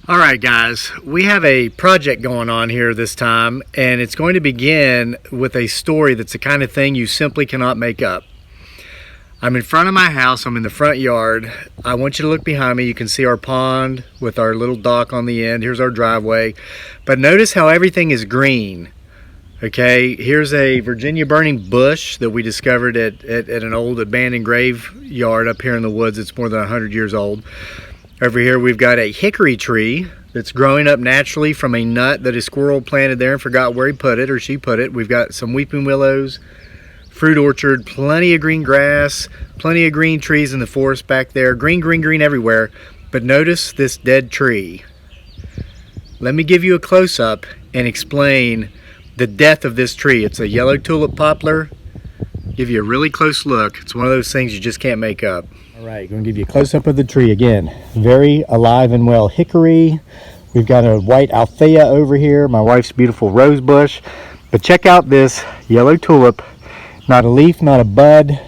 All right, guys, we have a project going on here this time, and it's going to begin with a story that's the kind of thing you simply cannot make up. I'm in front of my house. I'm in the front yard. I want you to look behind me. You can see our pond with our little dock on the end. Here's our driveway. But notice how everything is green. Okay, here's a Virginia burning bush that we discovered at an old abandoned graveyard up here in the woods. It's more than 100 years old. Over here we've got a hickory tree that's growing up naturally from a nut that a squirrel planted there and forgot where he put it or she put it. We've got some weeping willows, fruit orchard, plenty of green grass, plenty of green trees in the forest back there. Green, green, green everywhere. But notice this dead tree. Let me give you a close-up and explain the death of this tree. It's a yellow tulip poplar. Give you a really close look. It's one of those things you just can't make up. All right, going to give you a close-up of the tree again. Very alive and well hickory. We've got a white althea over here, my wife's beautiful rose bush. But check out this yellow tulip. Not a leaf, not a bud.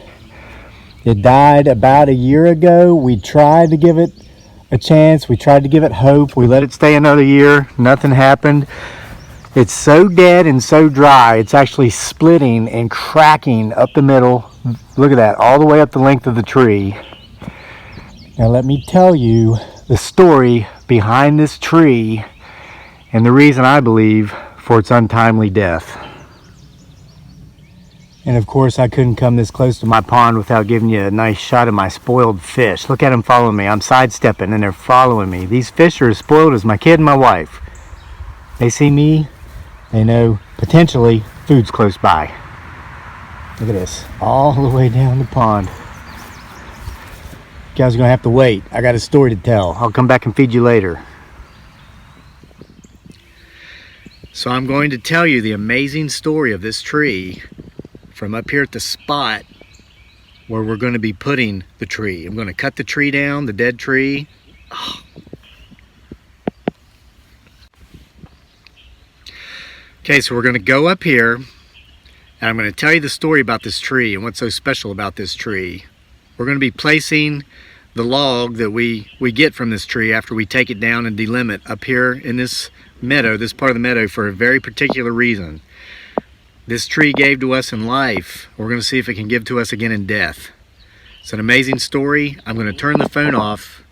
It died about a year ago. We tried to give it a chance. We tried to give it hope. We let it stay another year. Nothing happened. It's so dead and so dry, it's actually splitting and cracking up the middle. Look at that, all the way up the length of the tree. Now let me tell you the story behind this tree and the reason I believe for its untimely death. And of course I couldn't come this close to my pond without giving you a nice shot of my spoiled fish. Look at them following me. I'm sidestepping and they're following me. These fish are as spoiled as my kid and my wife. They see me, they know potentially food's close by. Look at this, all the way down the pond. You guys are gonna have to wait. I got a story to tell. I'll come back and feed you later. So I'm going to tell you the amazing story of this tree from up here at the spot where we're going to be putting the tree. I'm going to cut the tree down, the dead tree. Oh. Okay, so we're going to go up here and I'm going to tell you the story about this tree and what's so special about this tree. We're going to be placing the log that we get from this tree after we take it down and delimb it up here in this meadow, this part of the meadow, for a very particular reason. This tree gave to us in life. We're going to see if it can give to us again in death. It's an amazing story. I'm going to turn the phone off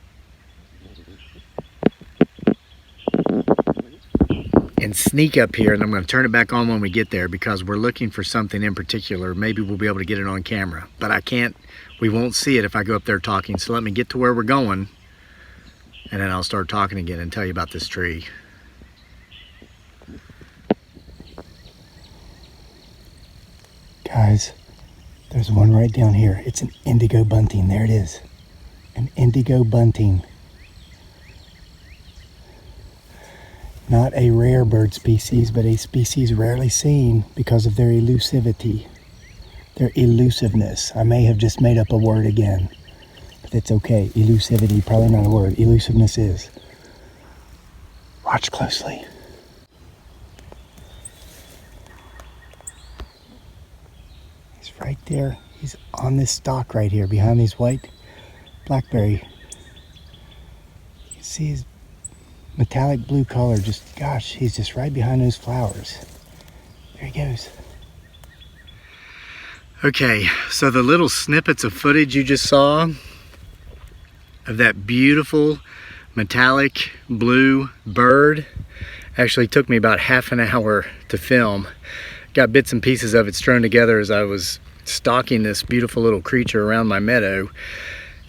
and sneak up here, and I'm going to turn it back on when we get there because we're looking for something in particular. Maybe we'll be able to get it on camera, but I can't. We won't see it if I go up there talking. So let me get to where we're going, and then I'll start talking again and tell you about this tree. Guys, there's one right down here. It's an indigo bunting. There it is. An indigo bunting. Not a rare bird species, but a species rarely seen because of their elusivity, their elusiveness. I may have just made up a word again, but it's okay. Elusivity, probably not a word. Elusiveness is. Watch closely. He's right there. He's on this stalk right here behind these white blackberry. You can see his metallic blue color. Just, gosh, he's just right behind those flowers. There he goes. Okay, so the little snippets of footage you just saw of that beautiful metallic blue bird actually took me about half an hour to film. Got bits and pieces of it strewn together as I was stalking this beautiful little creature around my meadow.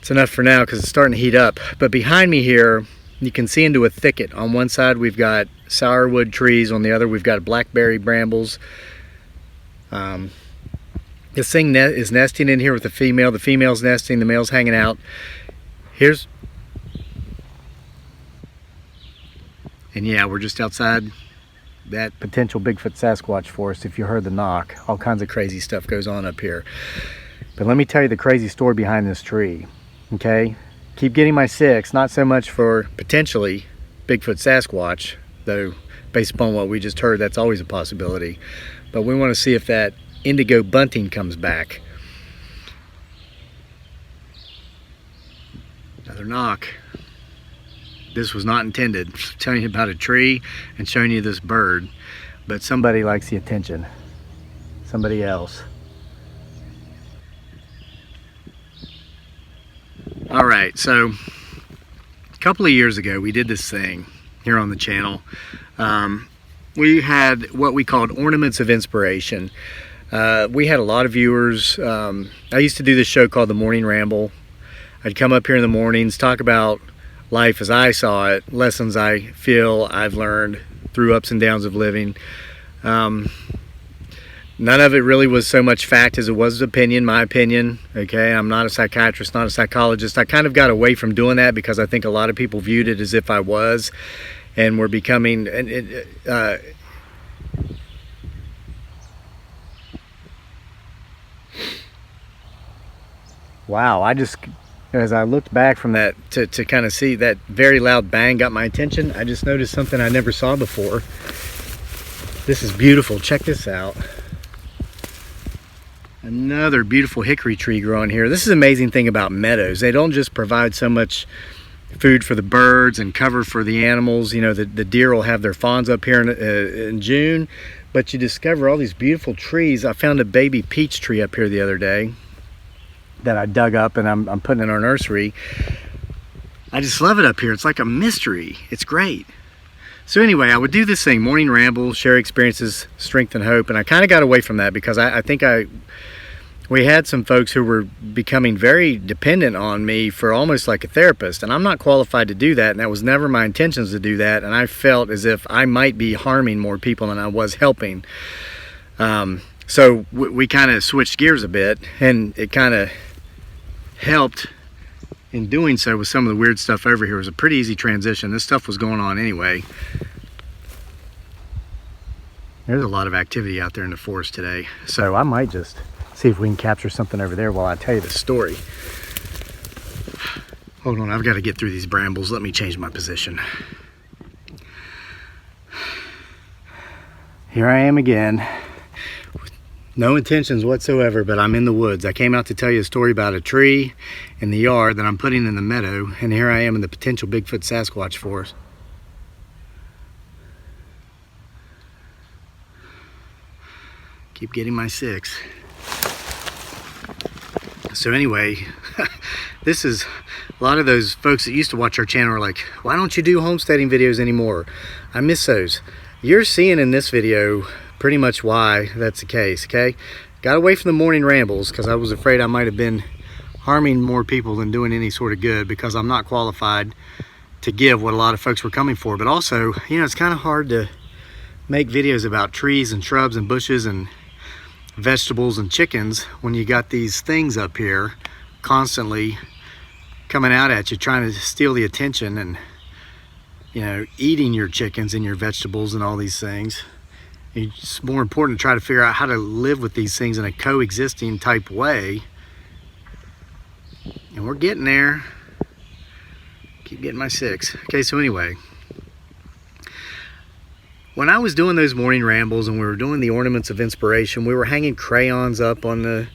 It's enough for now because it's starting to heat up. But behind me here, you can see into a thicket. On one side we've got sourwood trees, on the other we've got blackberry brambles. This thing is nesting in here with the female. The female's nesting, the male's hanging out. And yeah, we're just outside that potential Bigfoot Sasquatch forest. If you heard the knock, all kinds of crazy stuff goes on up here. But let me tell you the crazy story behind this tree, okay? Keep getting my 6, not so much for potentially Bigfoot Sasquatch, though based upon what we just heard, that's always a possibility. But we want to see if that indigo bunting comes back. Another knock. This was not intended. Telling you about a tree and showing you this bird, but somebody likes the attention. Somebody else. All right, so a couple of years ago we did this thing here on the channel. We had what we called ornaments of inspiration. We had a lot of viewers. I used to do this show called The Morning Ramble. I'd come up here in the mornings, talk about life as I saw it, lessons I feel I've learned through ups and downs of living. None of it really was so much fact as it was opinion, my opinion. Okay, I'm not a psychiatrist, not a psychologist. I kind of got away from doing that because I think a lot of people viewed it as if I was, and we're becoming wow, as I looked back from that to kind of see that very loud bang got my attention, I just noticed something I never saw before. This is beautiful. Check this out. Another beautiful hickory tree growing here. This is the amazing thing about meadows. They don't just provide so much food for the birds and cover for the animals. You know, the deer will have their fawns up here in June, but you discover all these beautiful trees. I found a baby peach tree up here the other day that I dug up, and I'm putting in our nursery. I just love it up here. It's like a mystery. It's great. So anyway, I would do this thing, morning ramble, share experiences, strength and hope, and I kind of got away from that because I think we had some folks who were becoming very dependent on me for almost like a therapist, and I'm not qualified to do that, and that was never my intentions to do that, and I felt as if I might be harming more people than I was helping. So we kind of switched gears a bit, and it kind of helped in doing so with some of the weird stuff over here. It was a pretty easy transition. This stuff was going on anyway. There's a lot of activity out there in the forest today, so I might just see if we can capture something over there while I tell you the story. Hold on, I've got to get through these brambles. Let me change my position. Here I am again. No intentions whatsoever, but I'm in the woods. I came out to tell you a story about a tree in the yard that I'm putting in the meadow, and here I am in the potential Bigfoot Sasquatch forest. Keep getting my 6. So anyway, this is a lot of those folks that used to watch our channel are like, why don't you do homesteading videos anymore? I miss those. You're seeing in this video pretty much why that's the case, okay? Got away from the morning rambles because I was afraid I might have been harming more people than doing any sort of good, because I'm not qualified to give what a lot of folks were coming for. But also, you know, it's kind of hard to make videos about trees and shrubs and bushes and vegetables and chickens when you got these things up here constantly coming out at you, trying to steal the attention and, you know, eating your chickens and your vegetables and all these things. It's more important to try to figure out how to live with these things in a coexisting type way. And we're getting there. Keep getting my 6. Okay, so anyway, when I was doing those morning rambles and we were doing the ornaments of inspiration, we were hanging crayons up on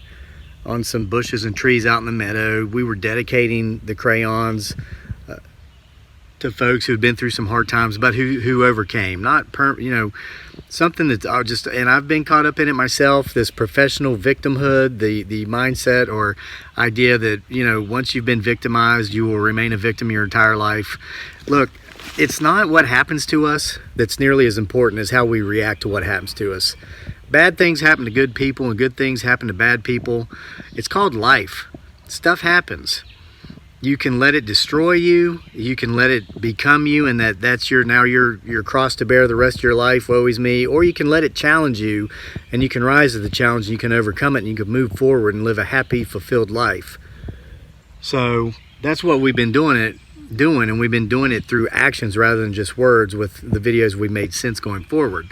some bushes and trees out in the meadow. We were dedicating the crayons to folks who'd been through some hard times, but who overcame. Not you know, something that and I've been caught up in it myself, this professional victimhood, the mindset or idea that, you know, once you've been victimized, you will remain a victim your entire life. Look, it's not what happens to us that's nearly as important as how we react to what happens to us. Bad things happen to good people and good things happen to bad people. It's called life. Stuff happens. You can let it destroy you. You can let it become you, and that's your cross to bear the rest of your life, woe is me. Or you can let it challenge you, and you can rise to the challenge, and you can overcome it, and you can move forward and live a happy, fulfilled life. So that's what we've been doing, and we've been doing it through actions rather than just words with the videos we've made since going forward.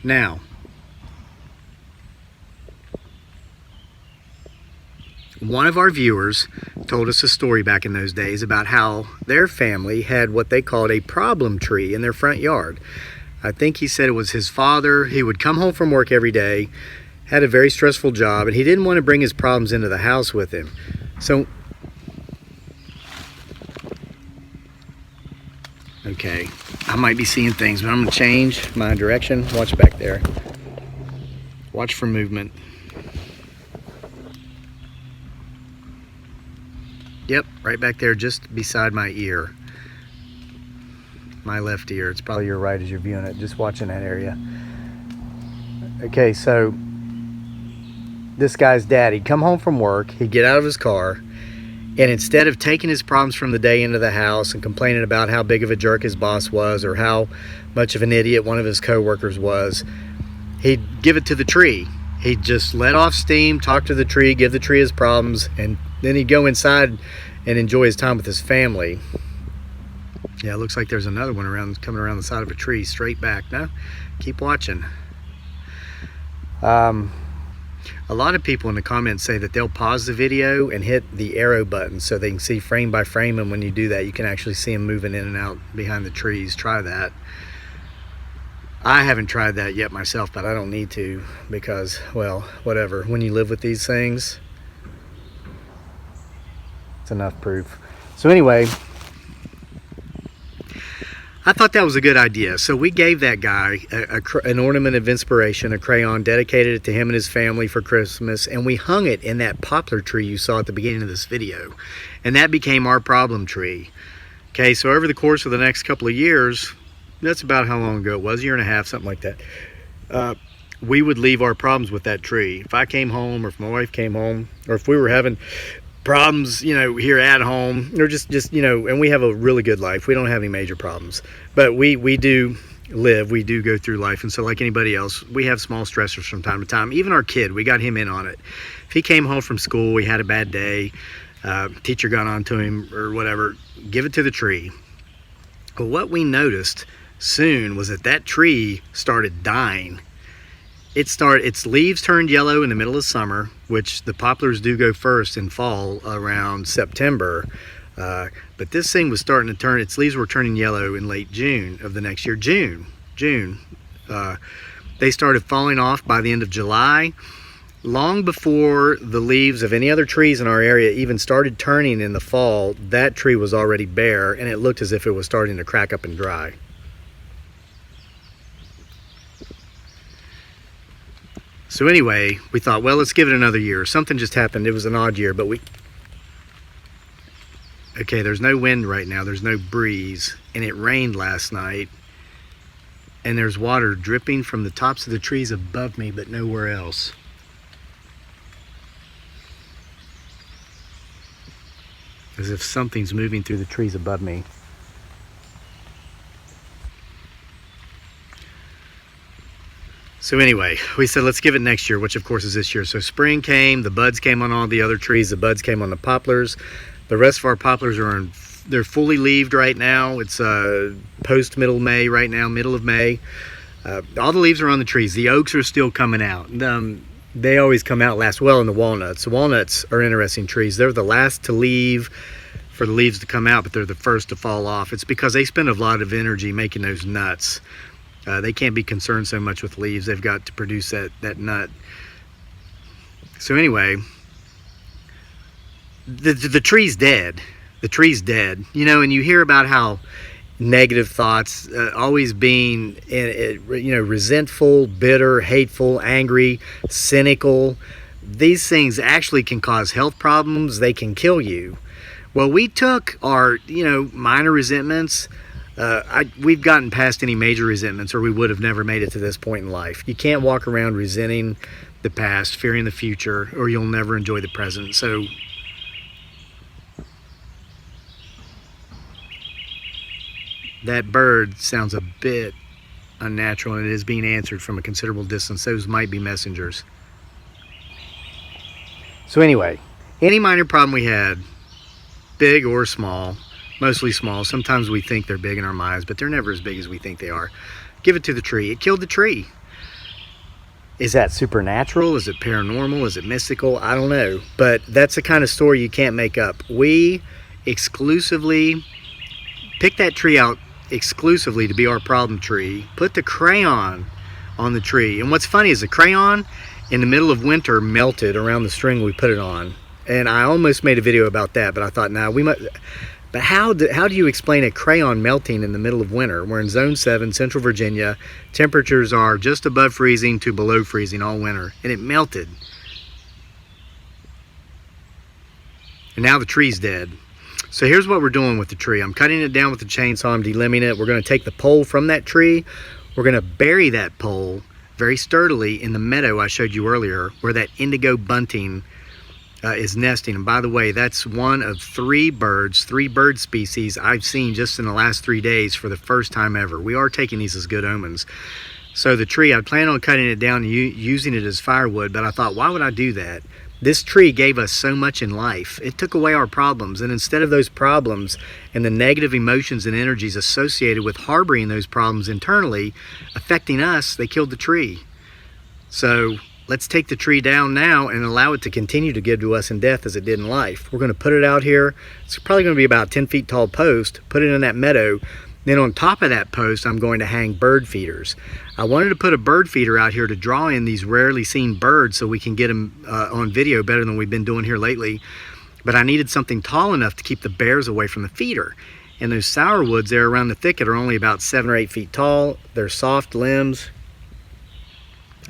Now, one of our viewers told us a story back in those days about how their family had what they called a problem tree in their front yard. I think he said it was his father. He would come home from work every day, had a very stressful job, and he didn't want to bring his problems into the house with him. So Okay, I might be seeing things, but I'm gonna change my direction. Watch back there. Watch for movement. Yep, right back there, just beside my ear. My left ear. It's probably your right as you're viewing it. Just watching that area. Okay, so this guy's dad, he'd come home from work, he'd get out of his car, and instead of taking his problems from the day into the house and complaining about how big of a jerk his boss was or how much of an idiot one of his coworkers was, he'd give it to the tree. He'd just let off steam, talk to the tree, give the tree his problems, and then he'd go inside and enjoy his time with his family. Yeah, it looks like there's another one coming around the side of a tree, straight back. No, keep watching. A lot of people in the comments say that they'll pause the video and hit the arrow button so they can see frame by frame, and when you do that you can actually see them moving in and out behind the trees. Try that. I haven't tried that yet myself, but I don't need to because, well, whatever. When you live with these things, it's enough proof. So anyway, I thought that was a good idea. So we gave that guy an ornament of inspiration, a crayon, dedicated it to him and his family for Christmas, and we hung it in that poplar tree you saw at the beginning of this video. And that became our problem tree. Okay, so over the course of the next couple of years, that's about how long ago it was, a year and a half, something like that, we would leave our problems with that tree. If I came home, or if my wife came home, or if we were having problems, you know, here at home, or just you know, and we have a really good life. We don't have any major problems, but we do go through life, and so like anybody else, we have small stressors from time to time. Even our kid, we got him in on it. If he came home from school, we had a bad day, teacher got on to him or whatever, give it to the tree. But what we noticed soon was that tree started dying. Its leaves turned yellow in the middle of summer, which the poplars do go first in fall around September. But this thing was starting to turn, its leaves were turning yellow in late June of the next year. June. They started falling off by the end of July. Long before the leaves of any other trees in our area even started turning in the fall, that tree was already bare, and it looked as if it was starting to crack up and dry. So anyway, we thought, well, let's give it another year. Something just happened. It was an odd year, but okay, there's no wind right now. There's no breeze, and it rained last night, and there's water dripping from the tops of the trees above me, but nowhere else. As if something's moving through the trees above me. So anyway, we said let's give it next year, which of course is this year. So spring came, the buds came on all the other trees, the buds came on the poplars. The rest of our poplars they're fully leaved right now. It's post middle May right now, middle of May. All the leaves are on the trees. The oaks are still coming out. They always come out last. Well, in the walnuts. The walnuts are interesting trees. They're the last to leave for the leaves to come out, but they're the first to fall off. It's because they spend a lot of energy making those nuts. They can't be concerned so much with leaves. They've got to produce that nut. So anyway, the tree's dead. The tree's dead. You know, and you hear about how negative thoughts, always being, you know, resentful, bitter, hateful, angry, cynical. These things actually can cause health problems. They can kill you. Well, we took our, you know, minor resentments. We've gotten past any major resentments, or we would have never made it to this point in life. You can't walk around resenting the past, fearing the future, or you'll never enjoy the present. So that bird sounds a bit unnatural, and it is being answered from a considerable distance. Those might be messengers. So anyway, any minor problem we had, big or small, mostly small. Sometimes we think they're big in our minds, but they're never as big as we think they are. Give it to the tree. It killed the tree. Is that supernatural? Is it paranormal? Is it mystical? I don't know. But that's the kind of story you can't make up. We exclusively picked that tree out exclusively to be our problem tree. Put the crayon on the tree. And what's funny is the crayon in the middle of winter melted around the string we put it on. And I almost made a video about that, but I thought, nah, But how do you explain a crayon melting in the middle of winter? We're in Zone 7, Central Virginia. Temperatures are just above freezing to below freezing all winter, and it melted. And now the tree's dead. So here's what we're doing with the tree. I'm cutting it down with the chainsaw. I'm delimbing it. We're going to take the pole from that tree. We're going to bury that pole very sturdily in the meadow I showed you earlier, where that indigo bunting is nesting. And by the way, that's one of three bird species I've seen just in the last 3 days for the first time ever. We are taking these as good omens. So the tree, I plan on cutting it down and using it as firewood, but I thought, why would I do that? This tree gave us so much in life. It took away our problems, and instead of those problems and the negative emotions and energies associated with harboring those problems internally affecting us, they killed the tree. So let's take the tree down now and allow it to continue to give to us in death as it did in life. We're going to put it out here. It's probably going to be about 10 feet tall post. Put it in that meadow. Then on top of that post, I'm going to hang bird feeders. I wanted to put a bird feeder out here to draw in these rarely seen birds so we can get them on video better than we've been doing here lately. But I needed something tall enough to keep the bears away from the feeder. And those sourwoods there around the thicket are only about 7 or 8 feet tall. They're soft limbs,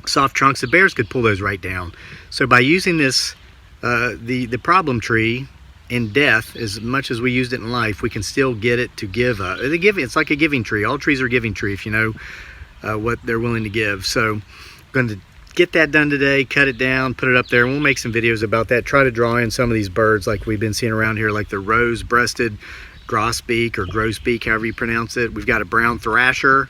soft trunks. The bears could pull those right down. So by using this, the problem tree in death, as much as we used it in life, we can still get it to give. It's like a giving tree. All trees are giving tree if you know what they're willing to give. So I'm going to get that done today, cut it down, put it up there, and we'll make some videos about that. Try to draw in some of these birds like we've been seeing around here, like the rose-breasted grosbeak or grosbeak, however you pronounce it. We've got a brown thrasher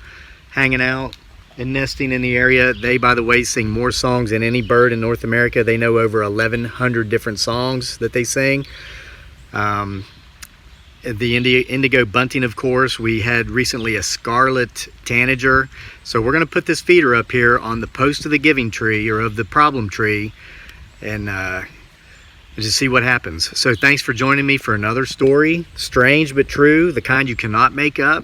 hanging out and nesting in the area. They, by the way, sing more songs than any bird in North America. They know over 1,100 different songs that they sing. The indigo bunting, of course. We had recently a scarlet tanager. So we're going to put this feeder up here on the post of the giving tree, or of the problem tree, and just see what happens. So thanks for joining me for another story. Strange but true, the kind you cannot make up.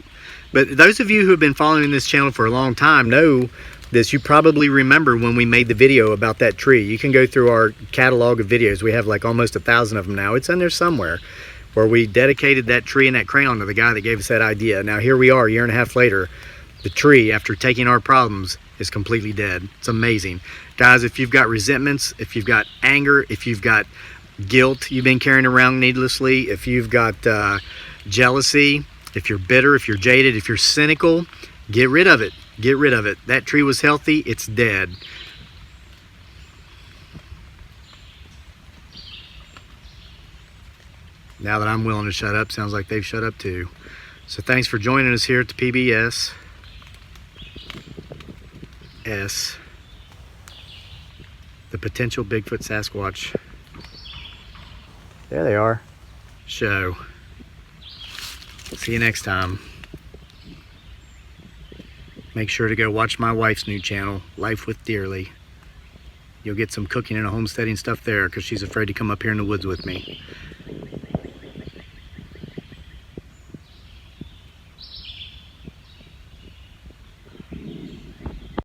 But those of you who have been following this channel for a long time know this. You probably remember when we made the video about that tree. You can go through our catalog of videos. We have like almost 1,000 of them now. It's in there somewhere, where we dedicated that tree and that crayon to the guy that gave us that idea. Now here we are, a year and a half later. The tree, after taking our problems, is completely dead. It's amazing. Guys, if you've got resentments, if you've got anger, if you've got guilt you've been carrying around needlessly, if you've got jealousy, if you're bitter, if you're jaded, if you're cynical, get rid of it. Get rid of it. That tree was healthy, it's dead. Now that I'm willing to shut up, sounds like they've shut up too. So thanks for joining us here at the PBS. The Potential Bigfoot Sasquatch. There they are. Show. See you next time. Make sure to go watch my wife's new channel, Life with Dearly. You'll get some cooking and homesteading stuff there because she's afraid to come up here in the woods with me.